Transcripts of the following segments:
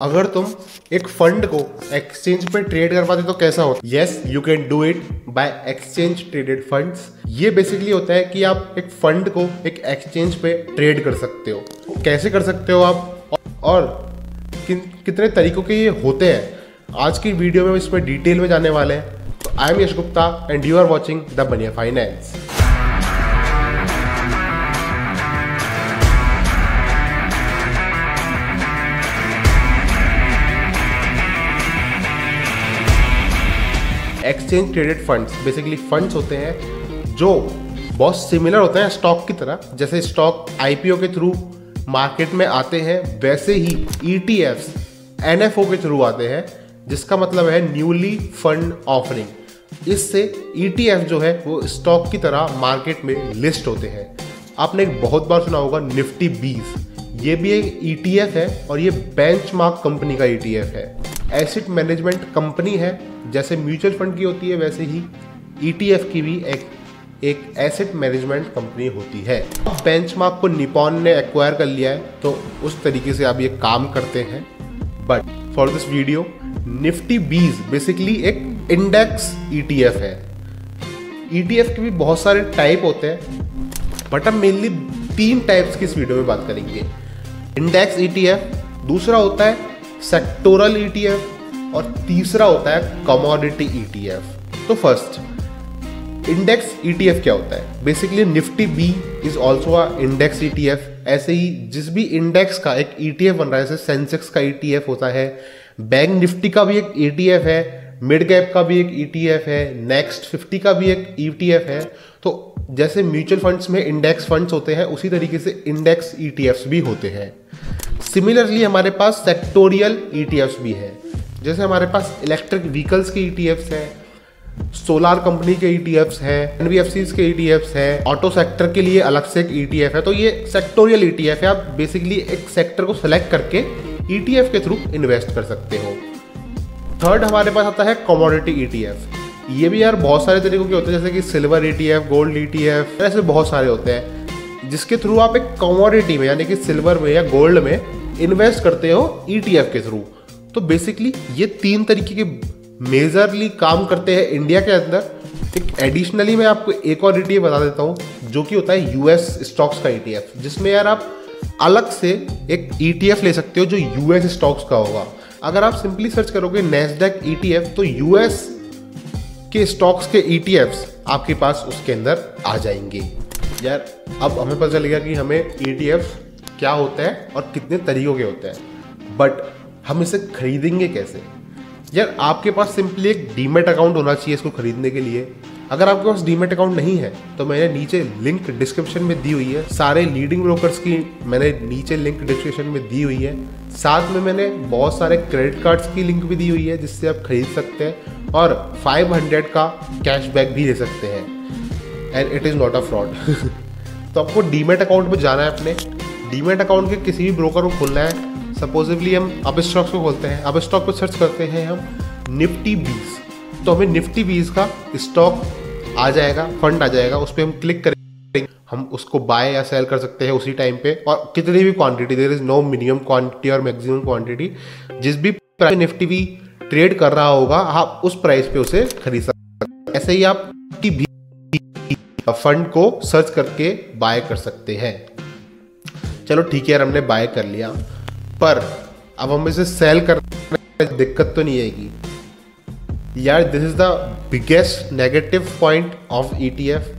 अगर तुम एक फंड को एक्सचेंज पे ट्रेड कर पाते तो कैसा होता? Yes, you can do it by exchange traded funds. ये बेसिकली होता है कि आप एक फंड को एक एक्सचेंज पे ट्रेड कर सकते हो। कैसे कर सकते हो आप और कितने तरीकों के ये होते हैं, आज की वीडियो में इस पर डिटेल में जाने वाले हैं। तो I am Yash Gupta and you are watching the Baniya finance. Exchange traded funds basically funds होते हैं जो बहुत सिमिलर होते हैं स्टॉक की तरह। जैसे स्टॉक आईपीओ के थ्रू मार्केट में आते हैं, वैसे ही ईटीएफ्स एनएफओ के थ्रू आते हैं, जिसका मतलब है न्यूली फंड ऑफरिंग। इससे ईटीएफ जो है वो स्टॉक की तरह मार्केट में लिस्ट होते हैं। आपने एक बहुत बार सुना होगा निफ्टी 20, ये भी एक ईटीएफ है और ये बेंचमार्क कंपनी का ईटीएफ है। एसेट मैनेजमेंट कंपनी है, जैसे म्यूचुअल फंड की होती है वैसे ही ईटीएफ की भी एक एसेट मैनेजमेंट कंपनी होती है। बेंचमार्क को निपॉन ने एक्वायर कर लिया है, तो उस तरीके से अब ये काम करते हैं। But for this video, Nifty 20 basically एक इंडेक्स ईटीएफ है। ईटीएफ के भी बहुत सारे टाइप होते हैं, बट हम मेनली 3 टाइप्स की इस वीडियो में बात करेंगे। इंडेक्स ईटीएफ, दूसरा होता है सेक्टोरल ईटीएफ और तीसरा होता है कमोडिटी ईटीएफ। तो फर्स्ट, इंडेक्स ईटीएफ क्या होता है? Basically Nifty 20 is also a index ETF. ऐसे ही जिस भी इंडेक्स का एक ईटीएफ बन रहा है, जैसे सेंसेक्स का ईटीएफ होता है, बैंक निफ्टी का भी एक ईटीएफ है, मिड कैप का भी एक ईटीएफ है, नेक्स्ट 50 का भी एक ईटीएफ है। तो जैसे म्यूचुअल फंड्स में इंडेक्स फंड्स होते हैं, उसी तरीके से इंडेक्स ईटीएफ्स भी होते हैं। सिमिलरली हमारे पास सेक्टोरियल ईटीएफ्स भी है, जैसे हमारे पास इलेक्ट्रिक व्हीकल्स के ईटीएफ्स हैं, सोलार कंपनी के ईटीएफ्स हैं, एनबीएफसीज के ईटीएफ्स हैं, ऑटो सेक्टर के लिए अलग से एक ईटीएफ है। तो ये सेक्टोरियल ईटीएफ है। आप बेसिकली एक सेक्टर को सेलेक्ट करके ईटीएफ के थ्रू इन्वेस्ट कर सकते हो। थर्ड हमारे पास आता है कमोडिटी ईटीएफ। ये भी यार बहुत सारे तरीकों के होते हैं, जैसे कि सिल्वर ईटीएफ, गोल्ड ईटीएफ, ऐसे बहुत सारे होते हैं, जिसके थ्रू आप एक कमोडिटी में यानी कि सिल्वर में या गोल्ड में इन्वेस्ट करते हो ईटीएफ के थ्रू। तो बेसिकली ये 3 तरीके के मेजरली काम करते हैं इंडिया के अंदर। एक एडिशनली मैं आपको एक और ईटीएफ बता देता हूँ, जो कि होता है यूएस स्टॉक्स का ईटीएफ, जिसमें यार आप अलग से एक ईटीएफ ले सकते हो जो यूएस स्टॉक्स का होगा। अगर आप सिंपली सर्च करोगे नैस्डैक ईटीएफ, तो यूएस के स्टॉक्स के ईटीएफ्स आपके पास उसके अंदर आ जाएंगे। यार अब हमें पता चल गया कि हमें ईटीएफ क्या होता है और कितने तरीकों के होते हैं, बट हम इसे खरीदेंगे कैसे? यार आपके पास सिंपली एक डीमेट अकाउंट होना चाहिए इसको खरीदने के लिए। अगर आपके पास डीमेट अकाउंट नहीं है तो मैंने नीचे लिंक डिस्क्रिप्शन में दी हुई है, सारे लीडिंग ब्रोकर्स की मैंने नीचे लिंक डिस्क्रिप्शन में दी हुई है। साथ में मैंने बहुत सारे क्रेडिट कार्ड्स की लिंक भी दी हुई है, जिससे आप खरीद सकते हैं और 500 का कैशबैक भी ले सकते हैं, and it is not a fraud. तो आपको डीमेट अकाउंट में जाना है। अपने डीमेट अकाउंट के किसी भी ब्रोकर को खोलना है। सपोजिवली हम अब स्टॉक्स को खोलते हैं, अब स्टॉक को सर्च करते हैं हम निफ्टी 20, तो हमें निफ्टी 20 का स्टॉक आ जाएगा, फंड आ जाएगा, उस पर हम क्लिक करेंगे। हम उसको बाय या सेल कर सकते हैं उसी टाइम पे, और कितनी भी quantity, there is no minimum quantity और मैक्सिमम क्वांटिटी। जिस भी प्राइस निफ्टी भी ट्रेड कर रहा होगा, आप उस प्राइस पे उसे खरीद सकते हैं। ऐसे ही आप फंड को सर्च करके बाय कर सकते हैं। चलो ठीक है यार, हमने बाय कर लिया, पर अब हम इसे सेल करने में दिक्कत तो नहीं आएगी? यार this is the biggest negative point of ETF,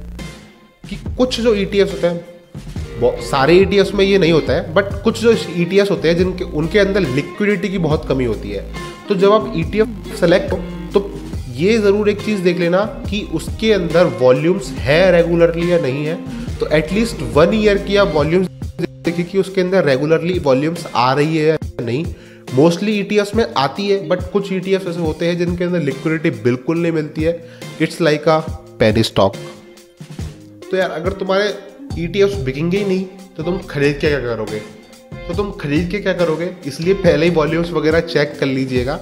कि कुछ जो ईटीएफ होते हैं, सारे ईटीएफ में ये नहीं होता है, बट कुछ जो ईटीएफ होते हैं जिनके उनके अंदर लिक्विडिटी की बहुत कमी होती है। तो जब आप ईटीएफ सेलेक्ट हो तो ये ज़रूर एक चीज़ देख लेना कि उसके अंदर वॉल्यूम्स है रेगुलरली या नहीं है। तो एटलीस्ट 1 ईयर की आप वॉल्यूम्स देखिए कि उसके अंदर रेगुलरली वॉल्यूम्स आ रही है या नहीं। मोस्टली ईटीएफ्स में आती है, बट कुछ ईटीएफ्स ऐसे होते हैं जिनके अंदर लिक्विडिटी बिल्कुल नहीं मिलती है। It's like a penny stock. तो यार अगर तुम्हारे ईटीएफ्स बिकेंगे ही नहीं तो तुम खरीद के क्या करोगे? इसलिए पहले ही वॉल्यूम्स वगैरह चेक कर लीजिएगा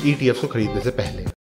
ईटीएफ्स को खरीदने से पहले।